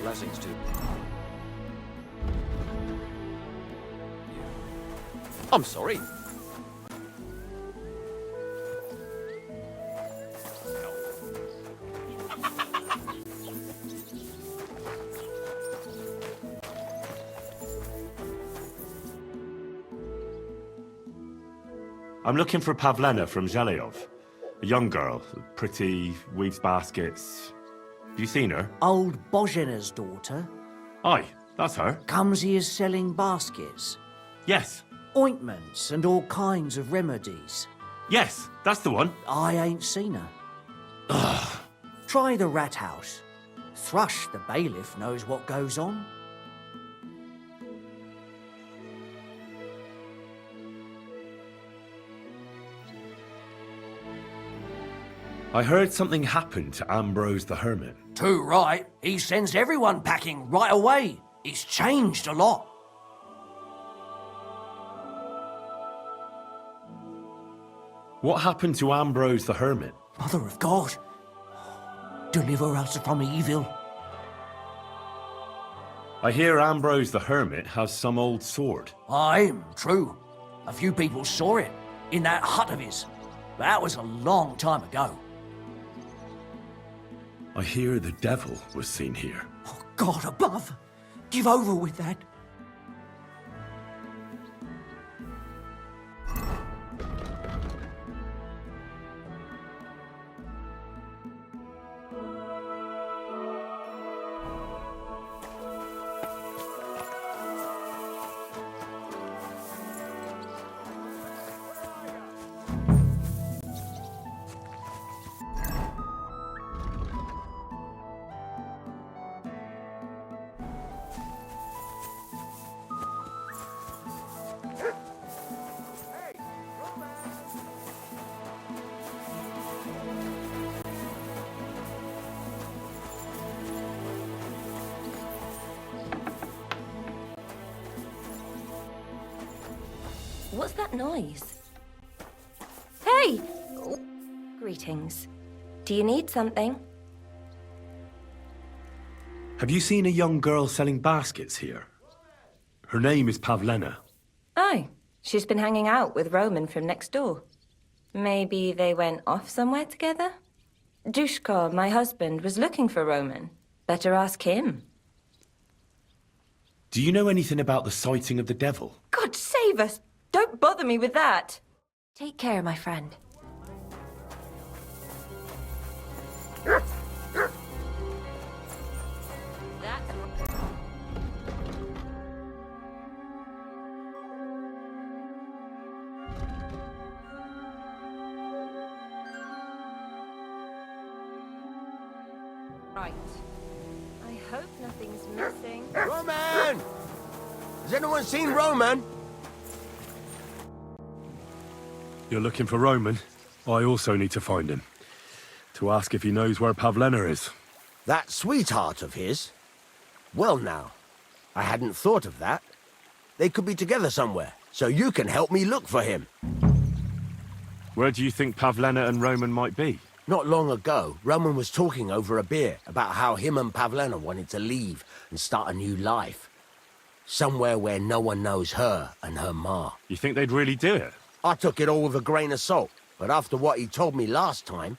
Blessings to... I'm sorry. I'm looking for Pavlena from Zhelyov. A young girl, pretty, weaves baskets. Have you seen her? Old Bozhena's daughter Aye, that's her. comes here selling baskets, Yes, ointments and all kinds of remedies. yes, that's the one. I ain't seen her. Try the rat house. Thrush, the bailiff, knows what goes on. I heard something happened to Ambrose the Hermit. Too right. He sends everyone packing right away. It's changed a lot. What happened to Ambrose the Hermit? Mother of God, deliver us from evil. I hear Ambrose the Hermit has some old sword. Aye, true. A few people saw it in that hut of his. But that was a long time ago. I hear the devil was seen here. Oh, God above. Give over with that. What's that noise? Hey! Oh, greetings. Do you need something? Have you seen a young girl selling baskets here? Her name is Pavlena. Oh, she's been hanging out with Roman from next door. Maybe they went off somewhere together? Dushko, my husband, was looking for Roman. Better ask him. Do you know anything about the sighting of the devil? God save us! Don't bother me with that! Take care, my friend. Right. I hope nothing's missing. Roman! Has anyone seen Roman? You're looking for Roman? I also need to find him. To ask if he knows where Pavlena is. That sweetheart of his? Well now, I hadn't thought of that. They could be together somewhere, so you can help me look for him. Where do you think Pavlena and Roman might be? Not long ago, Roman was talking over a beer about how him and Pavlena wanted to leave and start a new life. Somewhere where no one knows her and her ma. You think they'd really do it? I took it all with a grain of salt, but after what he told me last time,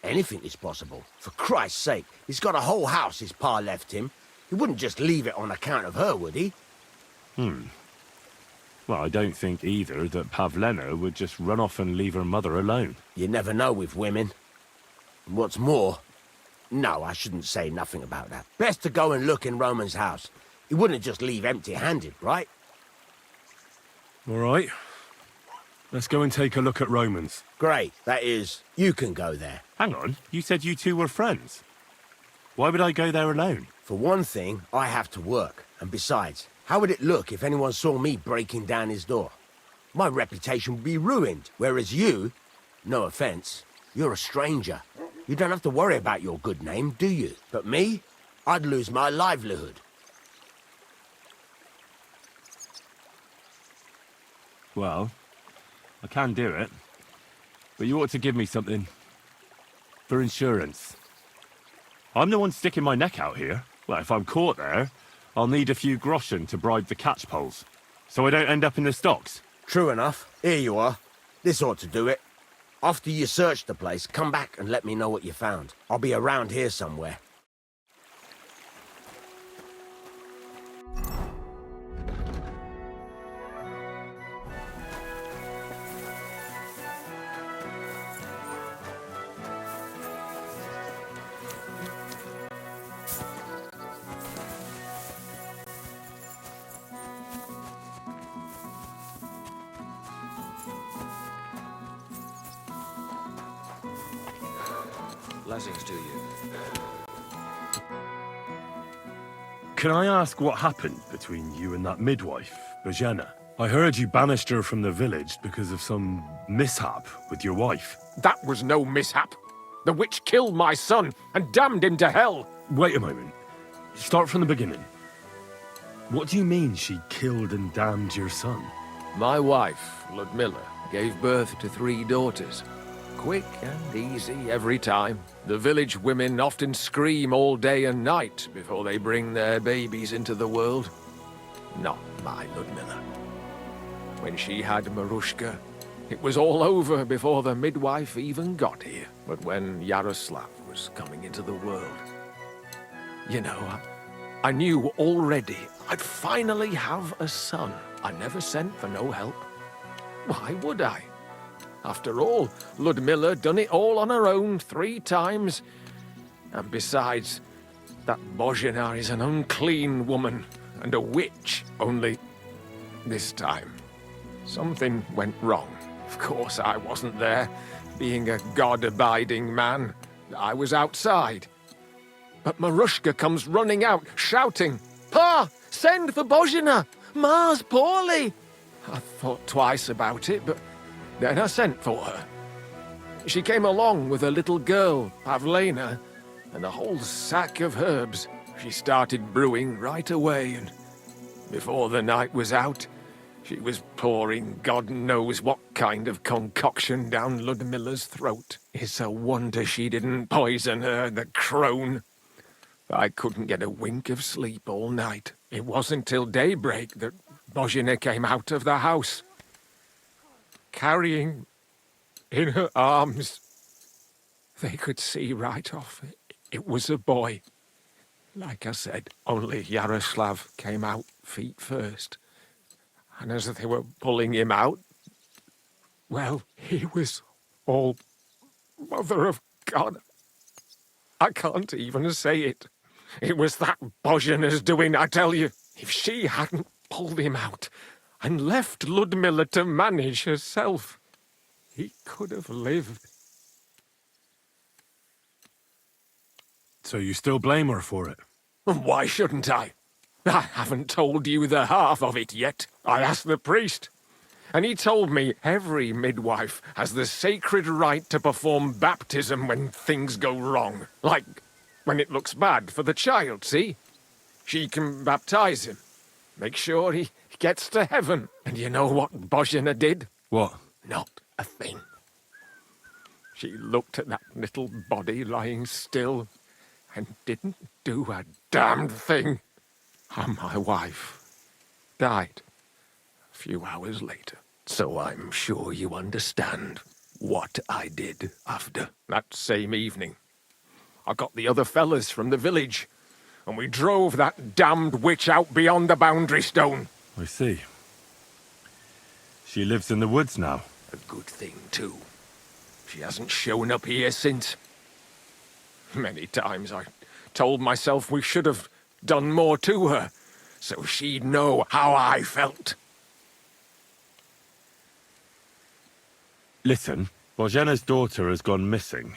anything is possible. For Christ's sake, he's got a whole house his pa left him. He wouldn't just leave it on account of her, would he? Well, I don't think either that Pavlena would just run off and leave her mother alone. You never know with women. And what's more... No, I shouldn't say nothing about that. Best to go and look in Roman's house. He wouldn't just leave empty-handed, right? All right. Let's go and take a look at Roman's. Great. That is, you can go there. Hang on, you said you two were friends. Why would I go there alone? For one thing, I have to work. And besides, how would it look if anyone saw me breaking down his door? My reputation would be ruined, whereas you, no offense, you're a stranger. You don't have to worry about your good name, do you? But me, I'd lose my livelihood. Well, I can do it. But you ought to give me something. For insurance. I'm the one sticking my neck out here. Well, if I'm caught there, I'll need a few groschen to bribe the catchpoles, so I don't end up in the stocks. True enough. Here you are. This ought to do it. After you search the place, come back and let me know what you found. I'll be around here somewhere. Blessings to you. Can I ask what happened between you and that midwife, Bozhena? I heard you banished her from the village because of some mishap with your wife. That was no mishap. The witch killed my son and damned him to hell. Wait a moment. Start from the beginning. What do you mean she killed and damned your son? My wife, Ludmilla, gave birth to 3 daughters. Quick and easy every time. The village women often scream all day and night before they bring their babies into the world. Not my Ludmilla. When she had Marushka, it was all over before the midwife even got here. But when Yaroslav was coming into the world, you know, I knew already I'd finally have a son. I never sent for no help. Why would I? After all, Ludmilla done it all on her own 3 times. And besides, that Bozhena is an unclean woman and a witch. Only this time, something went wrong. Of course, I wasn't there. Being a God-abiding man, I was outside. But Marushka comes running out, shouting, "Pa! Send for Bozhena! Ma's poorly!" I thought twice about it, but then I sent for her. She came along with a little girl, Pavlena, and a whole sack of herbs. She started brewing right away, and before the night was out, she was pouring God knows what kind of concoction down Ludmilla's throat. It's a wonder she didn't poison her, the crone. I couldn't get a wink of sleep all night. It wasn't till daybreak that Bozhena came out of the house, carrying in her arms. They could see right off it was a boy. Like I said, only Yaroslav came out feet first. And as they were pulling him out, well, he was all Mother of God. I can't even say it. It was that Bozhena's doing, I tell you. If she hadn't pulled him out and left Ludmilla to manage herself, he could have lived. So you still blame her for it? Why shouldn't I? I haven't told you the half of it yet. I asked the priest, and he told me every midwife has the sacred right to perform baptism when things go wrong. Like when it looks bad for the child, see? She can baptize him, make sure he gets to heaven. And you know what Bozhena did? What? Not a thing. She looked at that little body lying still and didn't do a damned thing. And my wife died a few hours later. So I'm sure you understand what I did after. That same evening, I got the other fellas from the village, and we drove that damned witch out beyond the boundary stone. I see. She lives in the woods now. A good thing, too. She hasn't shown up here since. Many times I told myself we should have done more to her, so she'd know how I felt. Listen, Bozhena's daughter has gone missing,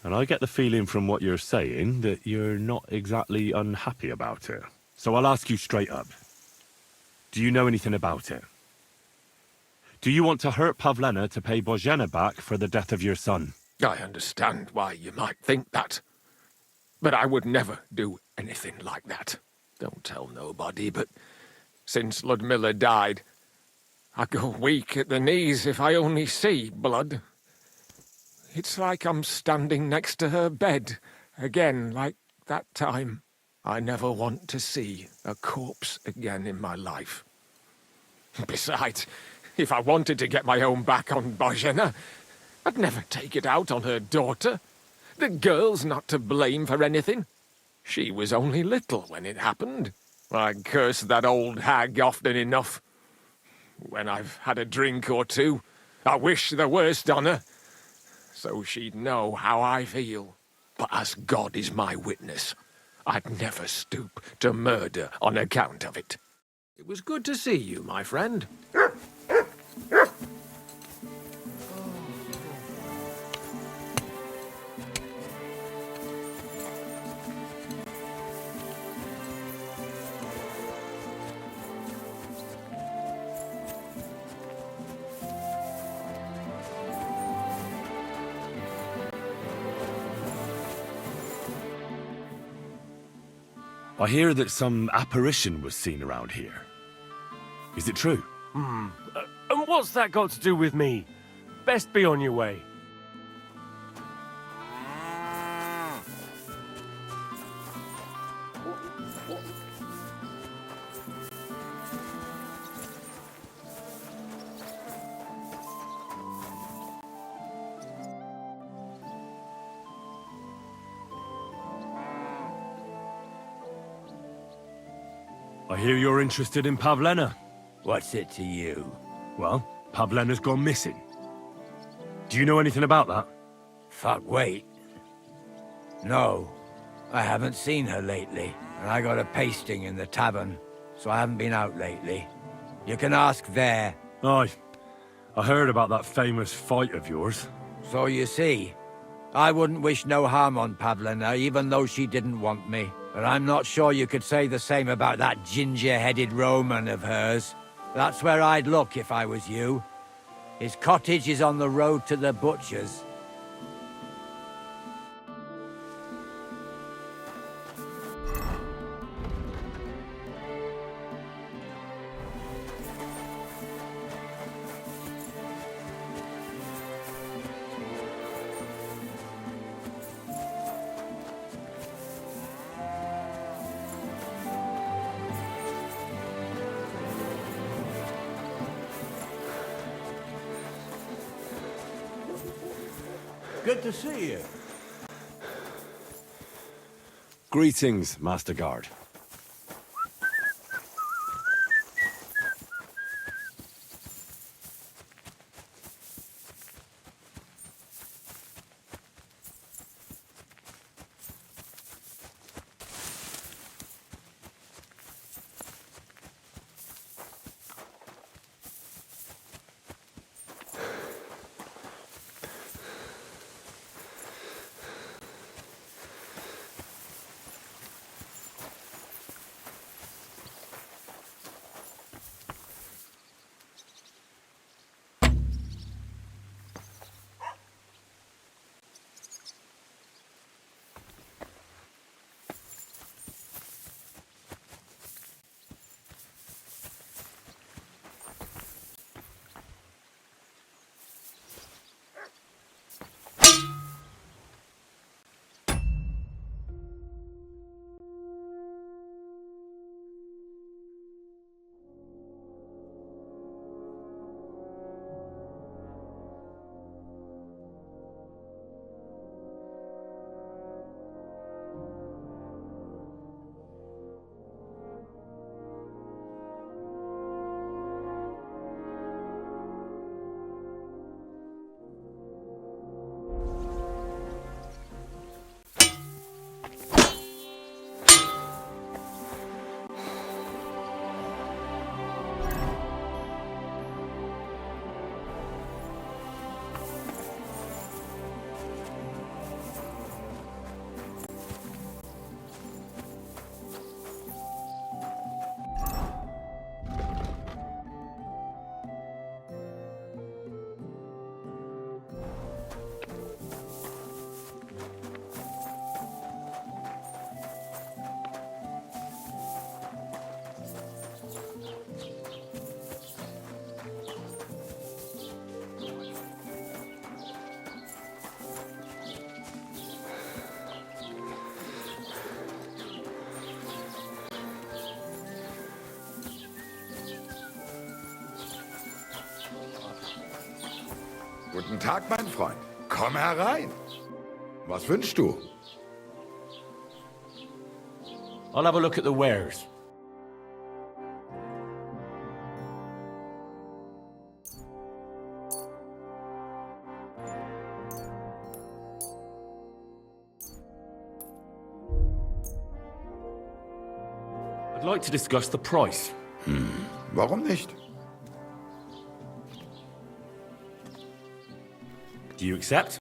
and I get the feeling from what you're saying that you're not exactly unhappy about it. So I'll ask you straight up. Do you know anything about it? Do you want to hurt Pavlena to pay Bozhena back for the death of your son? I understand why you might think that, but I would never do anything like that. Don't tell nobody, but since Ludmilla died, I go weak at the knees if I only see blood. It's like I'm standing next to her bed, again like that time. I never want to see a corpse again in my life. Besides, if I wanted to get my own back on Bozhena, I'd never take it out on her daughter. The girl's not to blame for anything. She was only little when it happened. I curse that old hag often enough. When I've had a drink or two, I wish the worst on her, so she'd know how I feel. But as God is my witness, I'd never stoop to murder on account of it. It was good to see you, my friend. I hear that some apparition was seen around here. Is it true? And what's that got to do with me? Best be on your way. I hear you're interested in Pavlena. What's it to you? Well, Pavlena's gone missing. Do you know anything about that? Fuck, wait. No, I haven't seen her lately, and I got a pasting in the tavern, so I haven't been out lately. You can ask there. Aye. I heard about that famous fight of yours. So you see, I wouldn't wish no harm on Pavlena, even though she didn't want me. But I'm not sure you could say the same about that ginger-headed Roman of hers. That's where I'd look if I was you. His cottage is on the road to the butcher's. Good to see you. Greetings, Master Guard. Guten Tag, mein Freund. Komm herein. Was wünschst du? I'll have a look at the wares. I'd like to discuss the price. Warum nicht? Do you accept?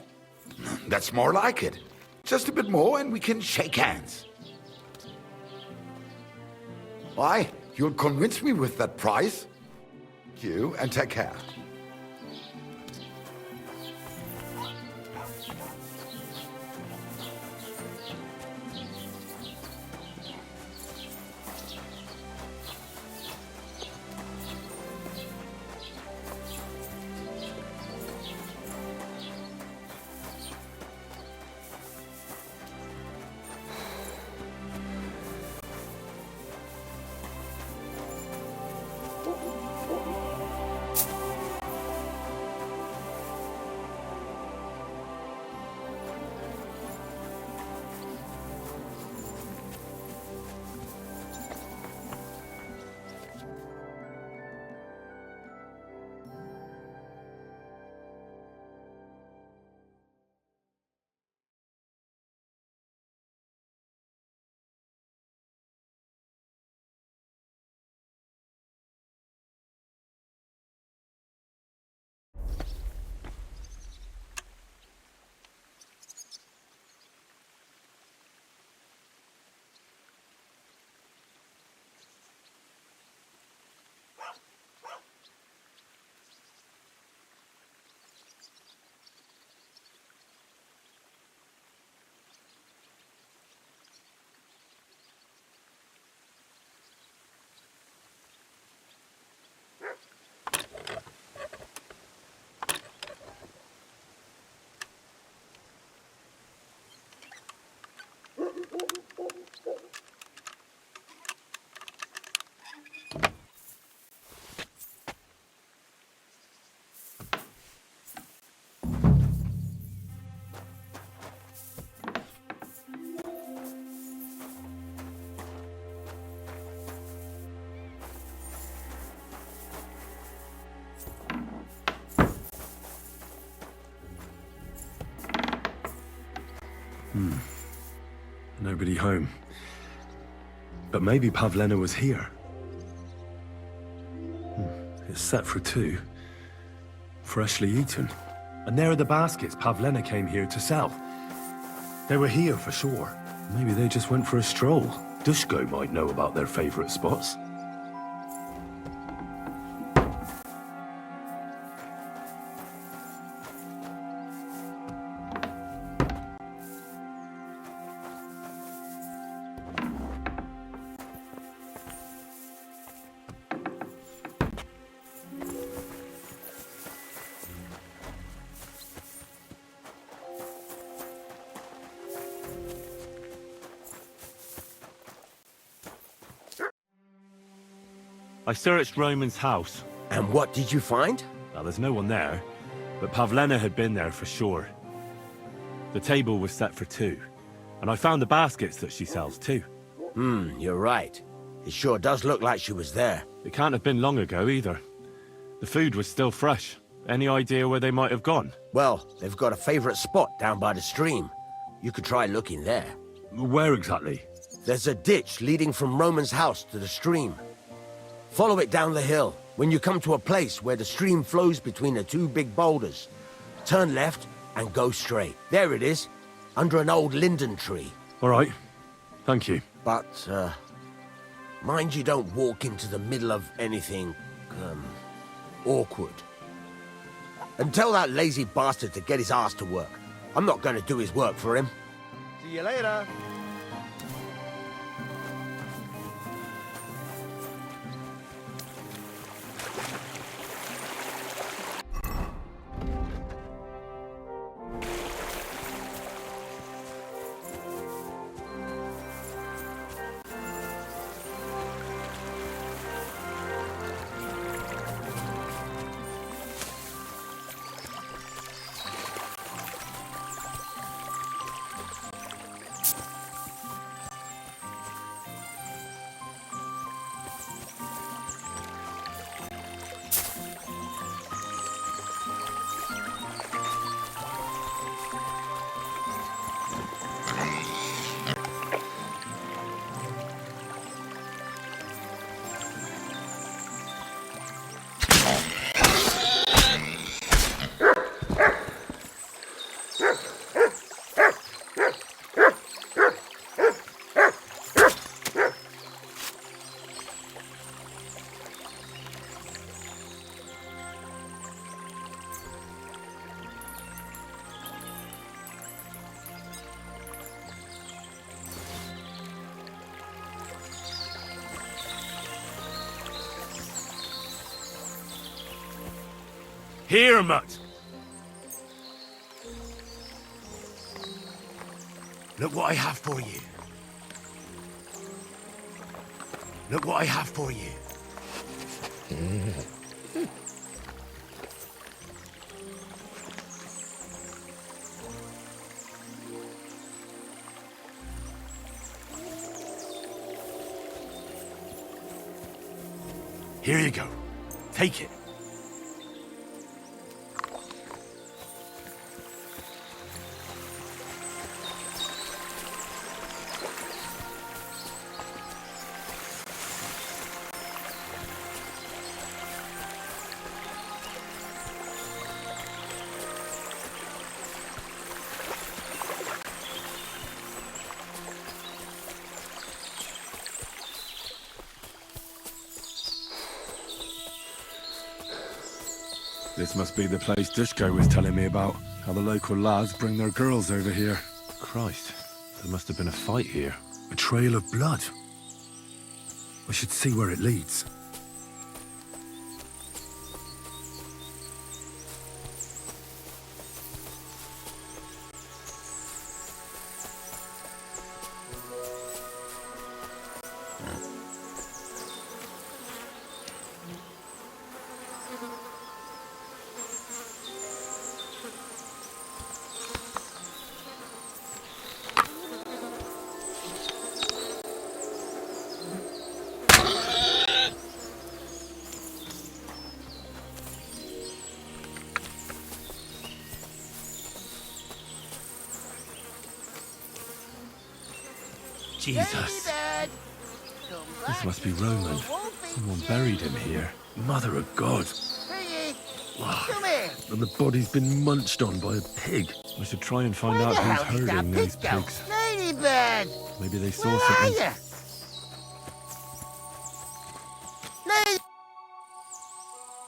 That's more like it. Just a bit more and we can shake hands. Why? You'll convince me with that price? You, and take care. Nobody home. But maybe Pavlena was here. It's set for 2. Freshly eaten. And there are the baskets Pavlena came here to sell. They were here for sure. Maybe they just went for a stroll. Dushko might know about their favorite spots. I searched Roman's house. And what did you find? Now, there's no one there, but Pavlena had been there for sure. The table was set for 2, and I found the baskets that she sells too. You're right. It sure does look like she was there. It can't have been long ago either. The food was still fresh. Any idea where they might have gone? Well, they've got a favorite spot down by the stream. You could try looking there. Where exactly? There's a ditch leading from Roman's house to the stream. Follow it down the hill. When you come to a place where the stream flows between the 2 big boulders, turn left and go straight. There it is, under an old linden tree. All right. Thank you. But, mind you don't walk into the middle of anything, awkward. And tell that lazy bastard to get his ass to work. I'm not going to do his work for him. See you later. Here, mutt! Look what I have for you. Look what I have for you. Here you go. Take it. This must be the place Dushko was telling me about. How the local lads bring their girls over here. Christ, there must have been a fight here. A trail of blood. I should see where it leads. Jesus. This must be Roman. Someone buried him here. Mother of God. Come here. And the body's been munched on by a pig. I should try and find Where out the who's hell did that herding these pig go? pigs. Ladybird! Maybe they saw Where are something. you? Lady...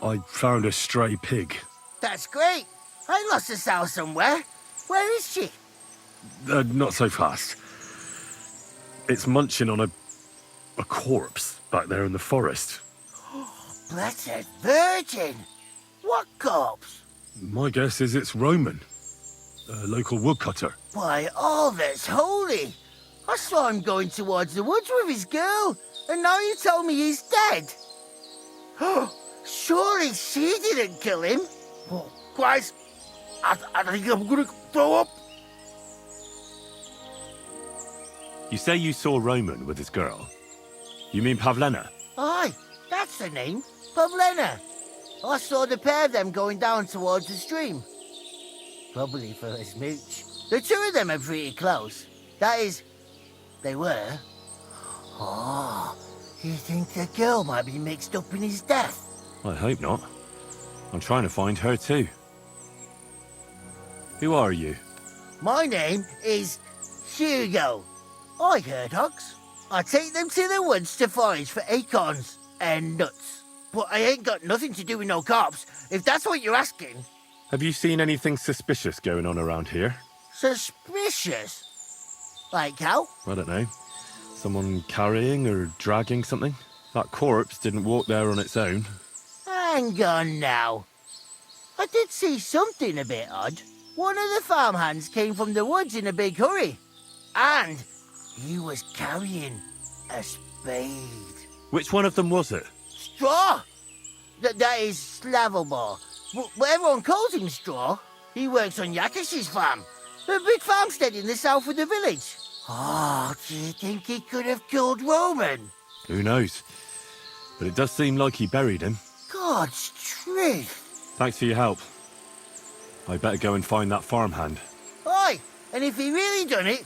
I found a stray pig. That's great. I lost a sow somewhere. Where is she? Not so fast. It's munching on a corpse back there in the forest. Blessed Virgin! What corpse? My guess is it's Roman, a local woodcutter. By all that's holy! I saw him going towards the woods with his girl, and now you tell me he's dead. Surely she didn't kill him. Oh, Christ, I think I'm gonna throw up. You say you saw Roman with his girl. You mean Pavlena? Aye, that's the name. Pavlena. I saw the pair of them going down towards the stream. Probably for a smooch. The two of them are pretty close. That is, they were. Oh, you think the girl might be mixed up in his death? I hope not. I'm trying to find her too. Who are you? My name is Hugo. I herd hogs. I take them to the woods to forage for acorns and nuts. But I ain't got nothing to do with no cops, if that's what you're asking. Have you seen anything suspicious going on around here? Suspicious? Like how? I don't know. Someone carrying or dragging something? That corpse didn't walk there on its own. Hang on now. I did see something a bit odd. One of the farmhands came from the woods in a big hurry. And he was carrying a spade. Which one of them was it? Straw! That is Slavobor. But everyone calls him Straw. He works on Yakish's farm. A big farmstead in the south of the village. Oh, do you think he could have killed Roman? Who knows? But it does seem like he buried him. God's truth. Thanks for your help. I better go and find that farmhand. Aye, and if he really done it,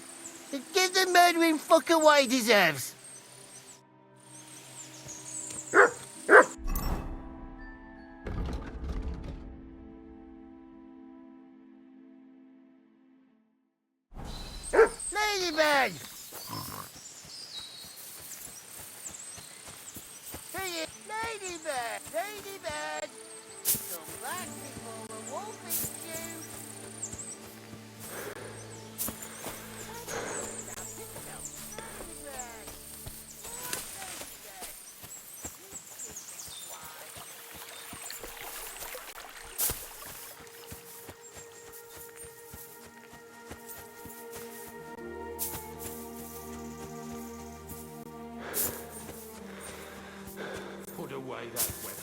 then give the murdering fucker what he deserves. Ladybird! Ladybird! Ladybird! Come back before the wolf eats you! away that weapon.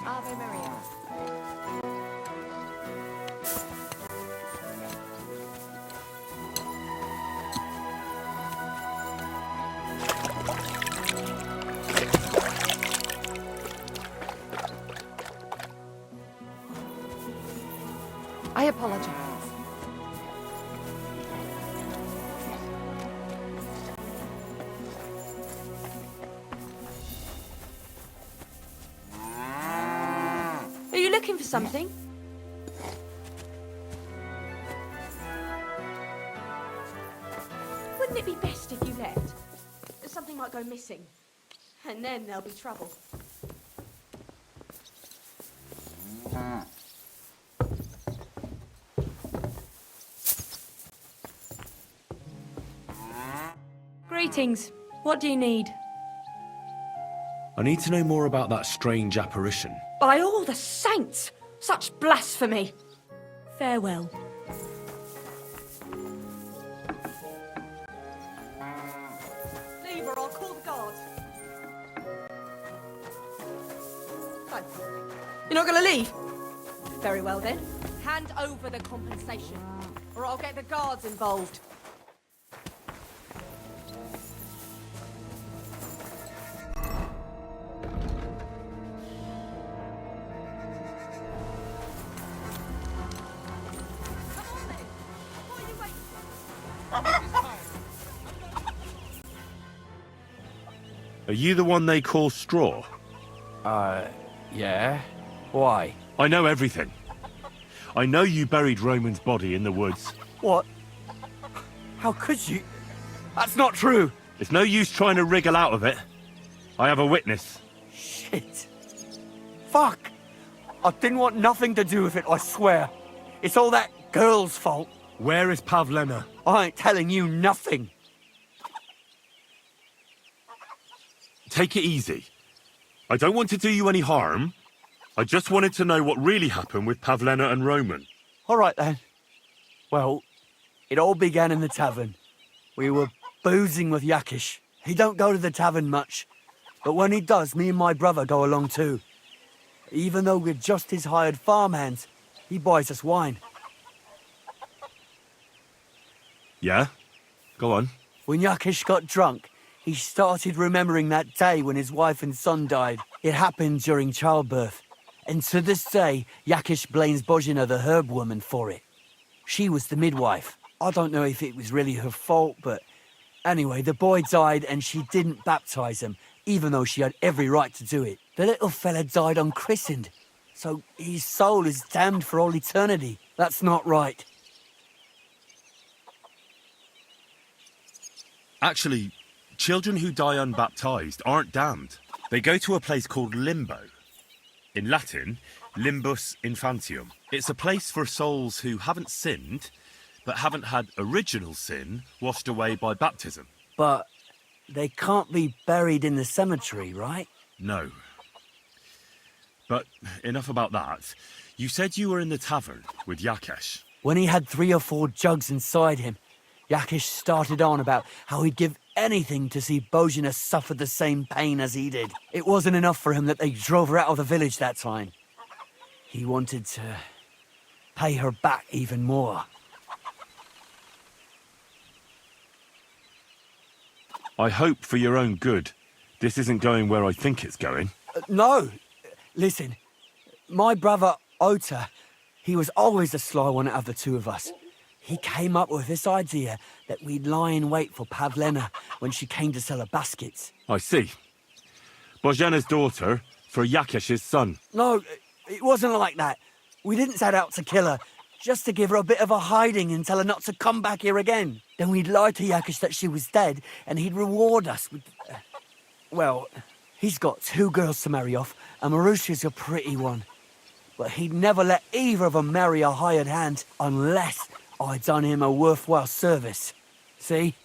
Ave Maria. I apologize. Are you looking for something? Wouldn't it be best if you left? Something might go missing. And then there'll be trouble. Greetings. What do you need? I need to know more about that strange apparition. By all the saints! Such blasphemy! Farewell. Leave or I'll call the guards. Fine. You're not gonna leave? Very well then. Hand over the compensation, or I'll get the guards involved. Are you the one they call Straw? Yeah? Why? I know everything. I know you buried Roman's body in the woods. What? How could you? That's not true! It's no use trying to wriggle out of it. I have a witness. Shit. Fuck! I didn't want nothing to do with it, I swear. It's all that girl's fault. Where is Pavlena? I ain't telling you nothing. Take it easy. I don't want to do you any harm. I just wanted to know what really happened with Pavlena and Roman. All right, then. Well, it all began in the tavern. We were boozing with Yakish. He don't go to the tavern much, but when he does, me and my brother go along too. Even though we're just his hired farmhands, he buys us wine. Yeah? Go on. When Yakish got drunk, he started remembering that day when his wife and son died. It happened during childbirth. And to this day, Yakish blames Bozhena, the herb woman, for it. She was the midwife. I don't know if it was really her fault, but anyway, the boy died and she didn't baptize him, even though she had every right to do it. The little fella died unchristened, so his soul is damned for all eternity. That's not right. Actually, children who die unbaptized aren't damned. They go to a place called Limbo. In Latin, limbus infantium. It's a place for souls who haven't sinned, but haven't had original sin washed away by baptism. But they can't be buried in the cemetery, right? No. But enough about that. You said you were in the tavern with Yakesh. When he had 3 or 4 jugs inside him, Yakish started on about how he'd give anything to see Bozhena suffer the same pain as he did. It wasn't enough for him that they drove her out of the village that time. He wanted to pay her back even more. I hope for your own good this isn't going where I think it's going. No! Listen, my brother Ota, he was always the sly one out of the two of us. He came up with this idea that we'd lie in wait for Pavlena when she came to sell her baskets. I see. Bozhena's daughter for Yakish's son. No, it wasn't like that. We didn't set out to kill her, just to give her a bit of a hiding and tell her not to come back here again. Then we'd lie to Yakish that she was dead, and he'd reward us with... well, he's got 2 girls to marry off, and Marusha's a pretty one. But he'd never let either of them marry a hired hand unless I'd done him a worthwhile service. See?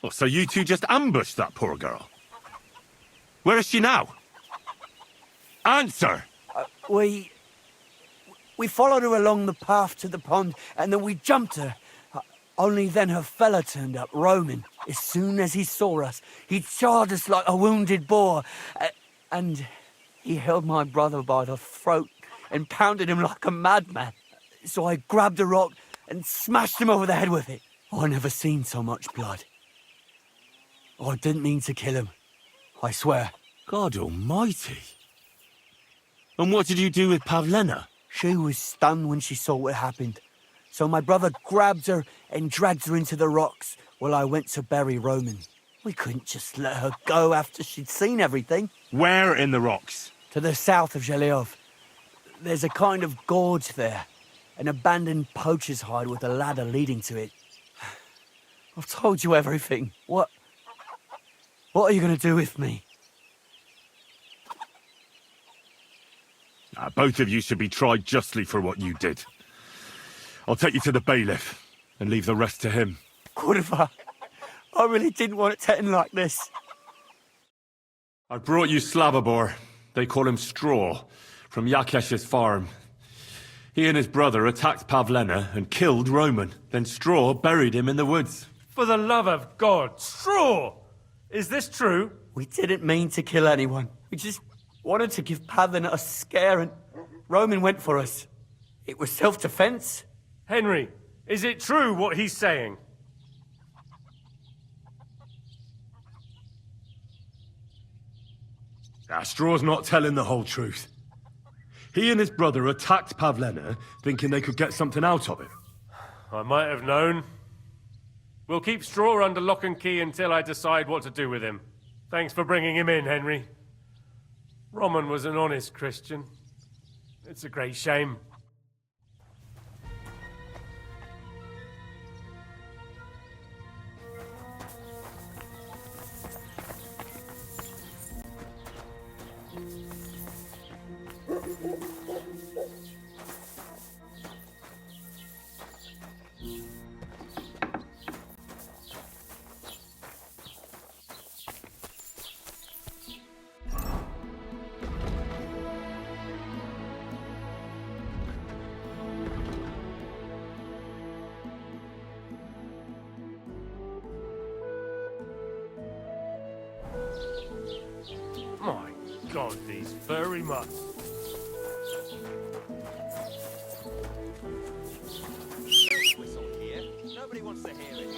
Oh, so you two just ambushed that poor girl? Where is she now? Answer! We followed her along the path to the pond, and then we jumped her. Only then her fella turned up, Roman. As soon as he saw us, he charged us like a wounded boar. And he held my brother by the throat and pounded him like a madman. So I grabbed a rock and smashed him over the head with it. I never seen so much blood. I didn't mean to kill him, I swear. God almighty. And what did you do with Pavlena? She was stunned when she saw what happened. So my brother grabbed her and dragged her into the rocks while I went to bury Roman. We couldn't just let her go after she'd seen everything. Where in the rocks? To the south of Zhelyov. There's a kind of gorge there. An abandoned poacher's hide with a ladder leading to it. I've told you everything. What are you going to do with me? Both of you should be tried justly for what you did. I'll take you to the bailiff and leave the rest to him. Kurva, I really didn't want it to end like this. I brought you Slavobor. They call him Straw, from Yakesh's farm. He and his brother attacked Pavlena and killed Roman. Then Straw buried him in the woods. For the love of God, Straw! Is this true? We didn't mean to kill anyone. We just wanted to give Pavlena a scare, and Roman went for us. It was self-defense. Henry, is it true what he's saying? Straw's not telling the whole truth. He and his brother attacked Pavlena, thinking they could get something out of it. I might have known. We'll keep Straw under lock and key until I decide what to do with him. Thanks for bringing him in, Henry. Roman was an honest Christian. It's a great shame. My God, these furry mutts. Whistle here. Nobody wants to hear it.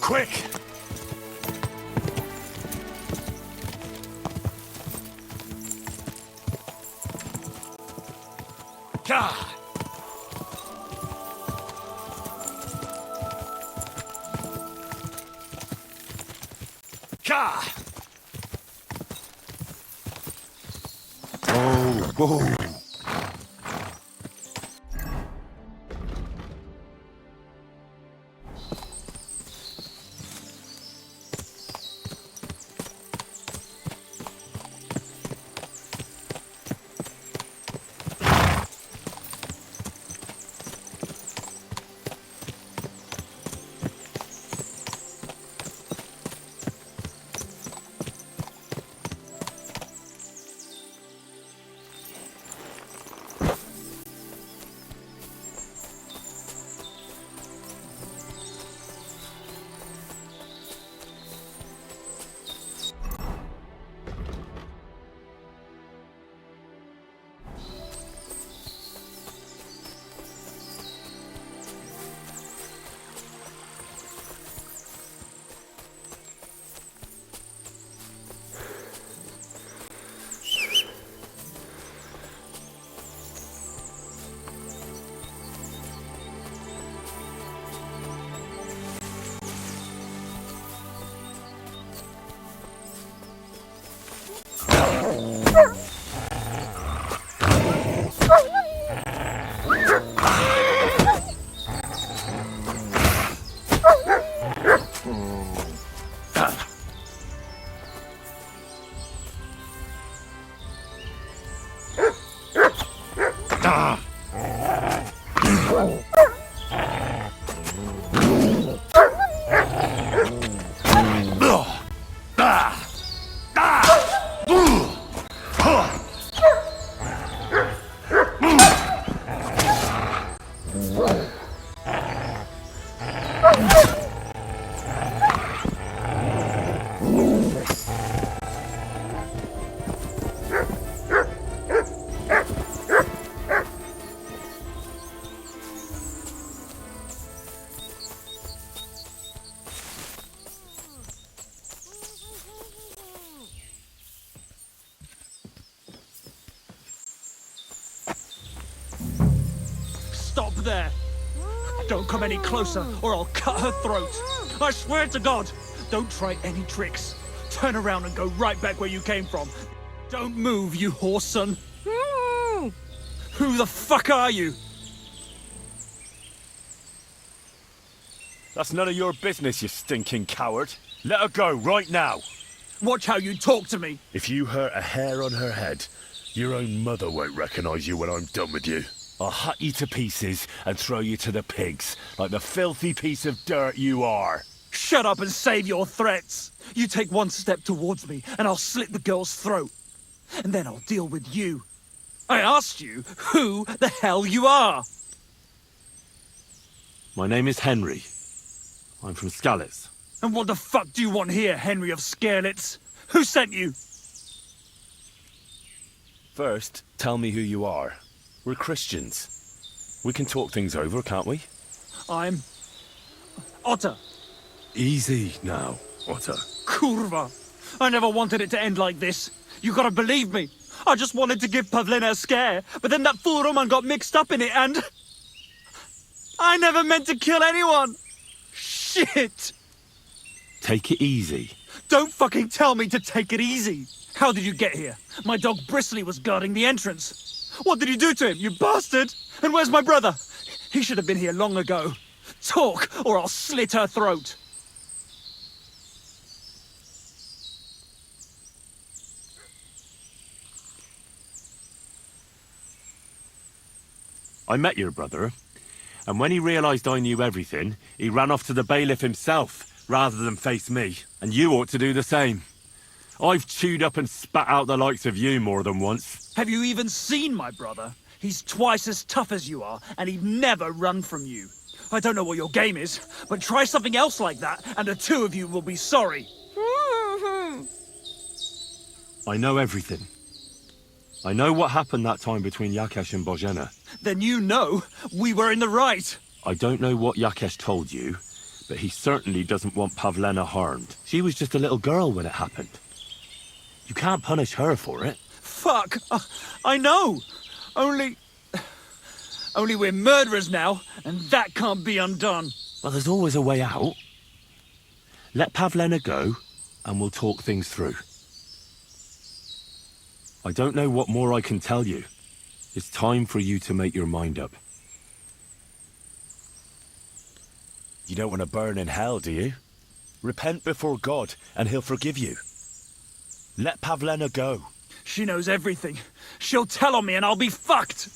Quick! God! God! Oh, whoa! Stop there. Don't come any closer, or I'll cut her throat. I swear to God, don't try any tricks. Turn around and go right back where you came from. Don't move, you horse son. Who the fuck are you? That's none of your business, you stinking coward. Let her go right now. Watch how you talk to me. If you hurt a hair on her head, your own mother won't recognize you when I'm done with you. I'll hut you to pieces and throw you to the pigs, like the filthy piece of dirt you are. Shut up and save your threats. You take one step towards me and I'll slit the girl's throat. And then I'll deal with you. I asked you who the hell you are. My name is Henry. I'm from Skalitz. And what the fuck do you want here, Henry of Skalitz? Who sent you? First, tell me who you are. We're Christians. We can talk things over, can't we? I'm... Otter. Easy now, Otter. Kurva. I never wanted it to end like this. You gotta believe me. I just wanted to give Pavlena a scare, but then that fool Roman got mixed up in it and... I never meant to kill anyone! Shit! Take it easy. Don't fucking tell me to take it easy! How did you get here? My dog Bristly was guarding the entrance. What did you do to him, you bastard? And where's my brother? He should have been here long ago. Talk, or I'll slit her throat. I met your brother, and when he realized I knew everything, he ran off to the bailiff himself, rather than face me. And you ought to do the same. I've chewed up and spat out the likes of you more than once. Have you even seen my brother? He's twice as tough as you are, and he'd never run from you. I don't know what your game is, but try something else like that, and the two of you will be sorry. I know everything. I know what happened that time between Yakesh and Bozhena. Then you know we were in the right. I don't know what Yakesh told you, but he certainly doesn't want Pavlena harmed. She was just a little girl when it happened. You can't punish her for it. Fuck! I know! Only we're murderers now, and that can't be undone. Well, there's always a way out. Let Pavlena go, and we'll talk things through. I don't know what more I can tell you. It's time for you to make your mind up. You don't want to burn in hell, do you? Repent before God, and he'll forgive you. Let Pavlena go. She knows everything. She'll tell on me and I'll be fucked!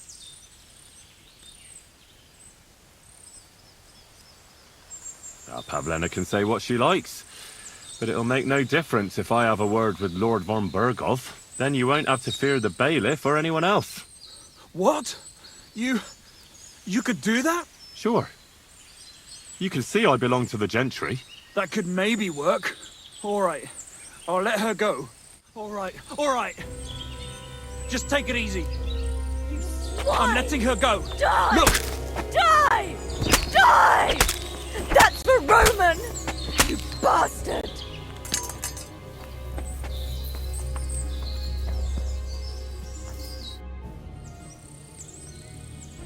Now, Pavlena can say what she likes, but it'll make no difference if I have a word with Lord von Berghoff. Then you won't have to fear the bailiff or anyone else. What? You could do that? Sure. You can see I belong to the gentry. That could maybe work. All right. I'll let her go. All right. Just take it easy. I'm letting her go. Die! Look! Die! Die! That's for Roman! You bastard!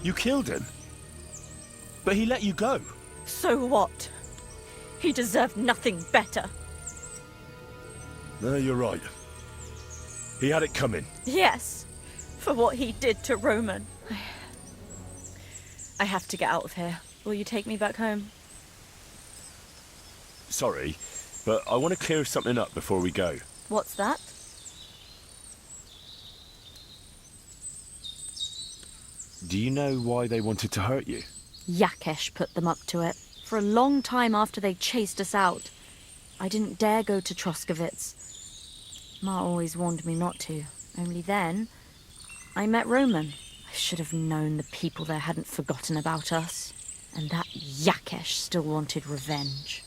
You killed him. But he let you go. So what? He deserved nothing better. No, you're right. He had it coming. Yes, for what he did to Roman. I have to get out of here. Will you take me back home? Sorry, but I want to clear something up before we go. What's that? Do you know why they wanted to hurt you? Yakesh put them up to it. For a long time after they chased us out, I didn't dare go to Troskowitz. Ma always warned me not to. Only then, I met Roman. I should have known the people there hadn't forgotten about us. And that Yakesh still wanted revenge.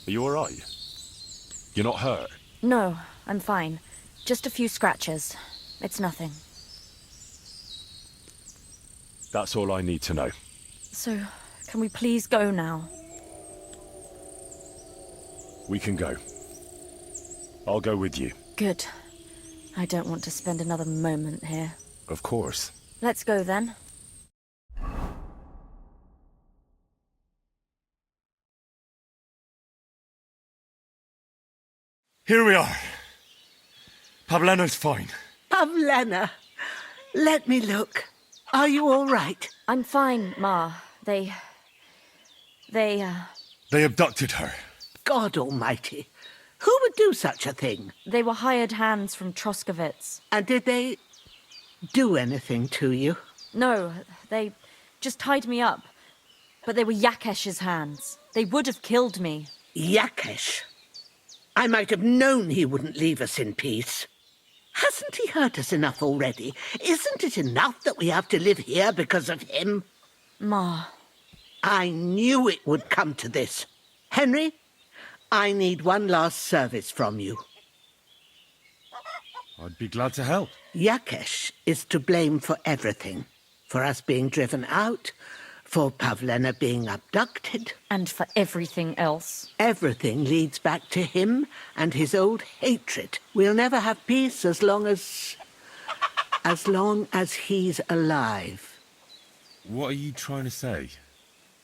Are you alright? You're not hurt? No, I'm fine. Just a few scratches. It's nothing. That's all I need to know. So, can we please go now? We can go. I'll go with you. Good. I don't want to spend another moment here. Of course. Let's go then. Here we are. Pavlena's fine. Pavlena, let me look. Are you all right? I'm fine, Ma. They abducted her. God almighty. Who would do such a thing? They were hired hands from Troskowitz. And did they do anything to you? No, they just tied me up. But they were Yakesh's hands. They would have killed me. Yakesh? I might have known he wouldn't leave us in peace. Hasn't he hurt us enough already? Isn't it enough that we have to live here because of him? Ma. I knew it would come to this. Henry, I need one last service from you. I'd be glad to help. Yakesh is to blame for everything. For us being driven out, for Pavlena being abducted. And for everything else. Everything leads back to him and his old hatred. We'll never have peace as long as he's alive. What are you trying to say?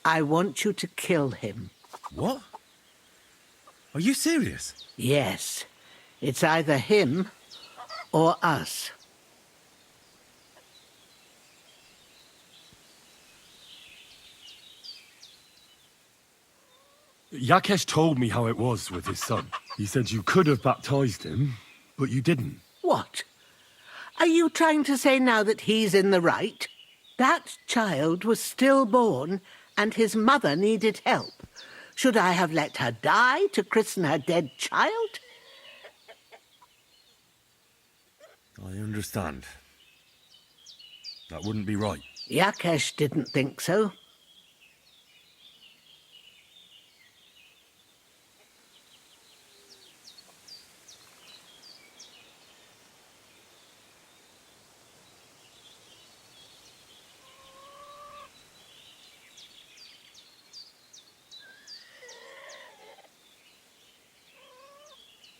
I want you to kill him. What? Are you serious? Yes. It's either him or us. Yakesh told me how it was with his son. He said you could have baptized him, but you didn't. What? Are you trying to say now that he's in the right? That child was stillborn, and his mother needed help. Should I have let her die to christen her dead child? I understand. That wouldn't be right. Yakesh didn't think so.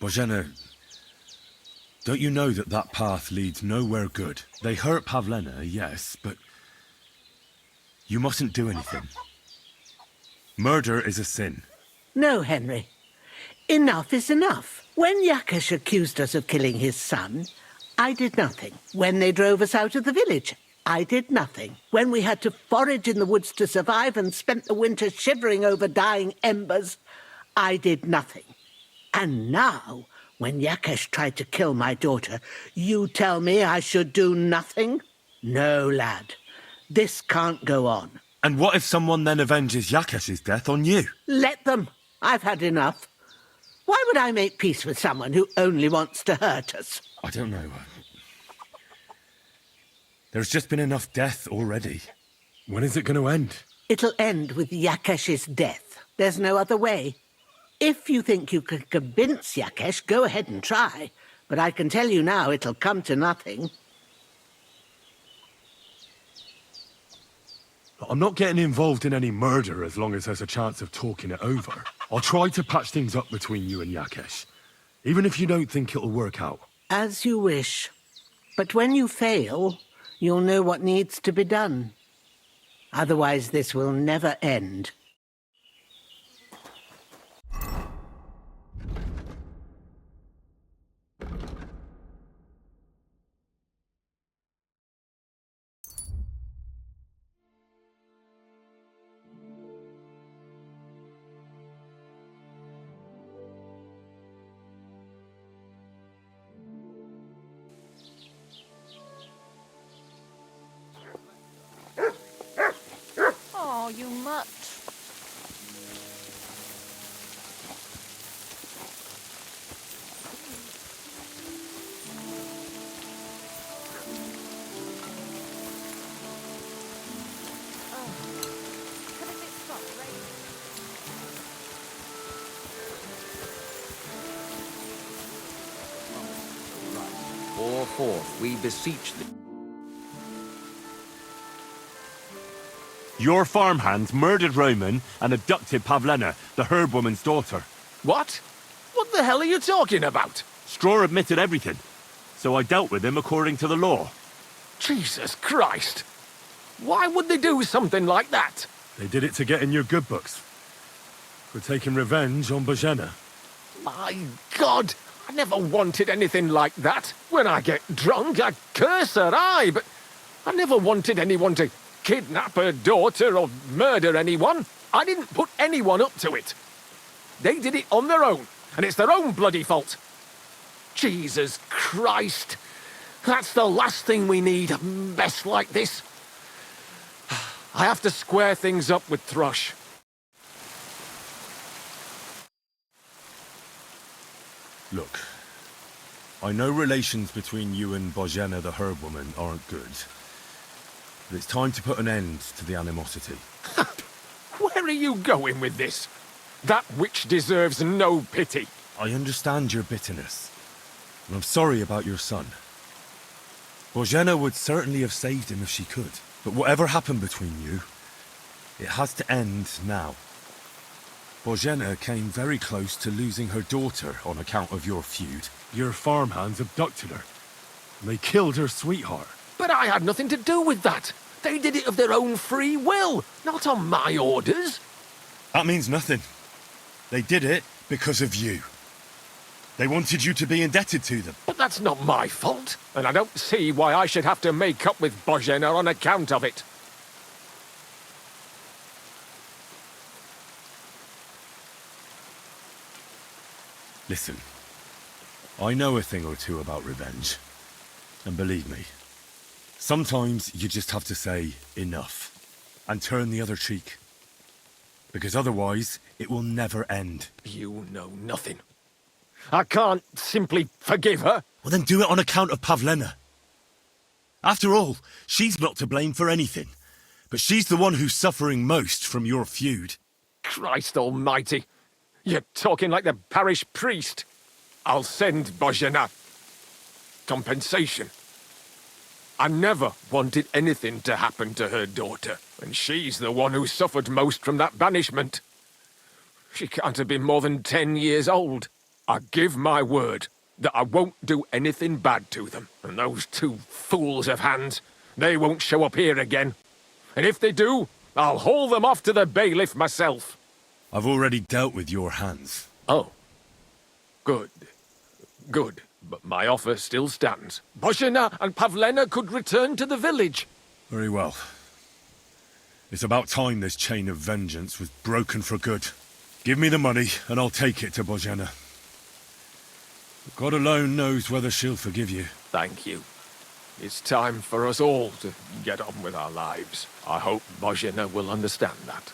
Bozhena, don't you know that that path leads nowhere good? They hurt Pavlena, yes, but you mustn't do anything. Murder is a sin. No, Henry. Enough is enough. When Yakesh accused us of killing his son, I did nothing. When they drove us out of the village, I did nothing. When we had to forage in the woods to survive and spent the winter shivering over dying embers, I did nothing. And now, when Yakesh tried to kill my daughter, you tell me I should do nothing? No, lad. This can't go on. And what if someone then avenges Yakesh's death on you? Let them. I've had enough. Why would I make peace with someone who only wants to hurt us? I don't know. There's just been enough death already. When is it going to end? It'll end with Yakesh's death. There's no other way. If you think you can convince Yakesh, go ahead and try. But I can tell you now, it'll come to nothing. I'm not getting involved in any murder as long as there's a chance of talking it over. I'll try to patch things up between you and Yakesh, even if you don't think it'll work out. As you wish. But when you fail, you'll know what needs to be done. Otherwise, this will never end. Oh, you mutt. Pour forth, we beseech thee. Your farmhands murdered Roman and abducted Pavlena, the herb woman's daughter. What? What the hell are you talking about? Straw admitted everything, so I dealt with him according to the law. Jesus Christ! Why would they do something like that? They did it to get in your good books. For taking revenge on Bozhena. My God! I never wanted anything like that. When I get drunk, I curse her, aye, but I never wanted anyone to kidnap her daughter or murder anyone. I didn't put anyone up to it. They did it on their own, and it's their own bloody fault. Jesus Christ. That's the last thing we need, a mess like this. I have to square things up with Thrush. Look, I know relations between you and Bozhena the herb woman aren't good. But it's time to put an end to the animosity. Where are you going with this? That witch deserves no pity. I understand your bitterness, and I'm sorry about your son. Bozhena would certainly have saved him if she could, but whatever happened between you, it has to end now. Bozhena came very close to losing her daughter on account of your feud. Your farmhands abducted her. They killed her sweetheart. But I had nothing to do with that. They did it of their own free will, not on my orders. That means nothing. They did it because of you. They wanted you to be indebted to them. But that's not my fault, and I don't see why I should have to make up with Bozhena on account of it. Listen, I know a thing or two about revenge. And believe me, sometimes you just have to say enough and turn the other cheek. Because otherwise, it will never end. You know nothing. I can't simply forgive her. Well, then do it on account of Pavlena. After all, she's not to blame for anything. But she's the one who's suffering most from your feud. Christ almighty. You're talking like the parish priest. I'll send Bozhena compensation. I never wanted anything to happen to her daughter, and she's the one who suffered most from that banishment. She can't have been more than 10 years old. I give my word that I won't do anything bad to them, and those two fools of hands, they won't show up here again. And if they do, I'll haul them off to the bailiff myself. I've already dealt with your hands. Oh. Good. Good. But my offer still stands. Bozhena and Pavlena could return to the village. Very well. It's about time this chain of vengeance was broken for good. Give me the money, and I'll take it to Bozhena. God alone knows whether she'll forgive you. Thank you. It's time for us all to get on with our lives. I hope Bozhena will understand that.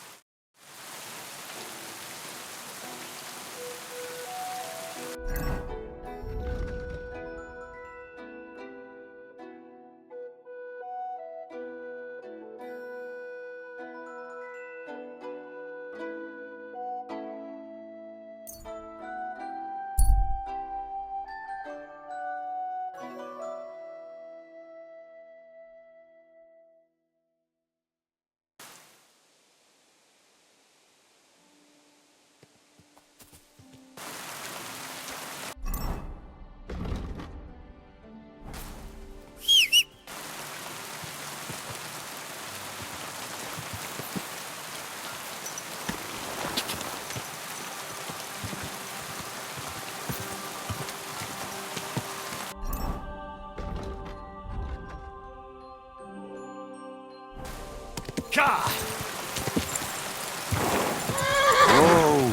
Whoa!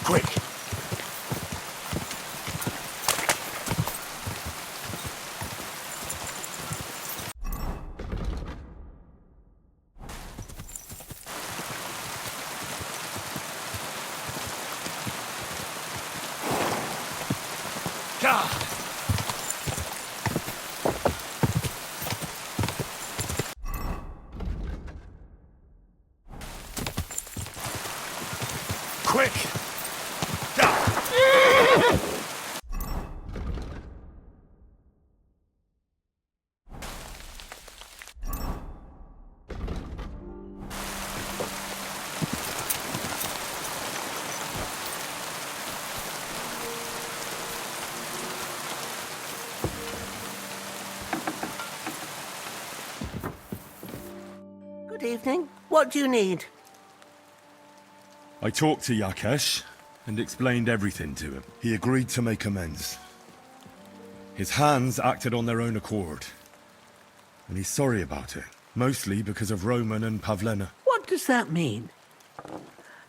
Quick! evening. What do you need? I talked to Yakesh and explained everything to him. He agreed to make amends. His hands acted on their own accord. And he's sorry about it, mostly because of Roman and Pavlena. What does that mean?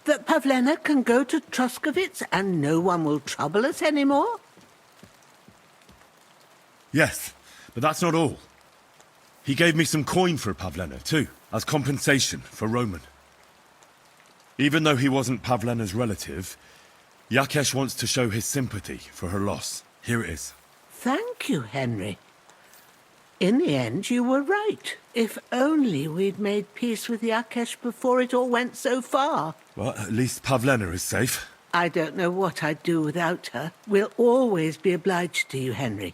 That Pavlena can go to Troskowitz and no one will trouble us anymore? Yes, but that's not all. He gave me some coin for Pavlena, too, as compensation for Roman. Even though he wasn't Pavlena's relative, Yakesh wants to show his sympathy for her loss. Here it is. Thank you, Henry. In the end, you were right. If only we'd made peace with Yakesh before it all went so far. Well, at least Pavlena is safe. I don't know what I'd do without her. We'll always be obliged to you, Henry.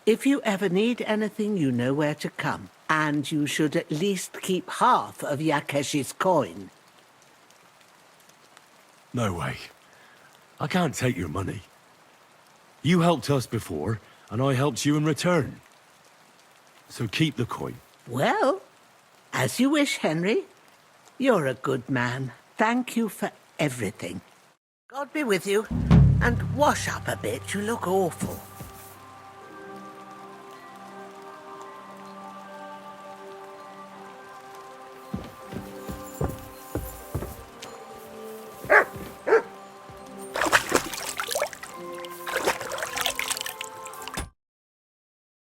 If you ever need anything, you know where to come. And you should at least keep half of Yakesh's coin. No way. I can't take your money. You helped us before, and I helped you in return. So keep the coin. Well, as you wish, Henry. You're a good man. Thank you for everything. God be with you. And wash up a bit. You look awful.